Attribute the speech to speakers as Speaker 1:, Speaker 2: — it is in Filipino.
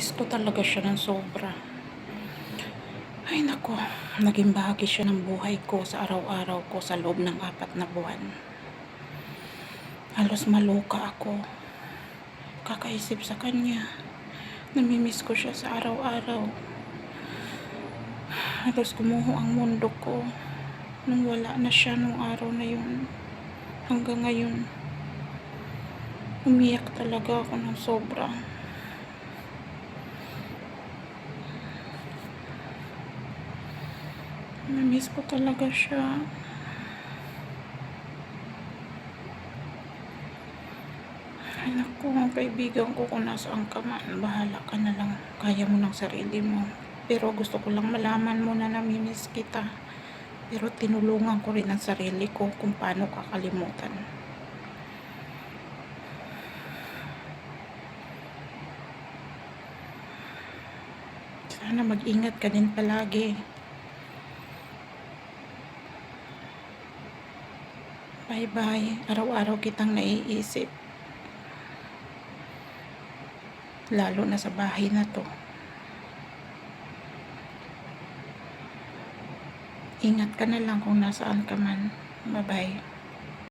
Speaker 1: Namimiss ko talaga siya ng sobra. Ay naku, naging bahagi siya ng buhay ko sa araw-araw ko sa loob ng 4 na buwan. Halos maluka ako kakaisip sa kanya. Namimiss ko siya sa araw-araw. Halos gumuho ang mundo ko nung wala na siya nung araw na yun. Hanggang ngayon, umiyak talaga ako ng sobra. Namiss ko talaga siya. Ay naku, ang kaibigan ko kung nasaan ka man, bahala ka na lang. Kaya mo ng sarili mo. Pero gusto ko lang malaman mo na namimiss kita. Pero tinulungan ko rin ang sarili ko kung paano kakalimutan. Sana mag-ingat ka din palagi. Bye-bye. Araw-araw kitang naiisip. Lalo na sa bahay na to. Ingat ka na lang kung nasaan ka man. Bye-bye.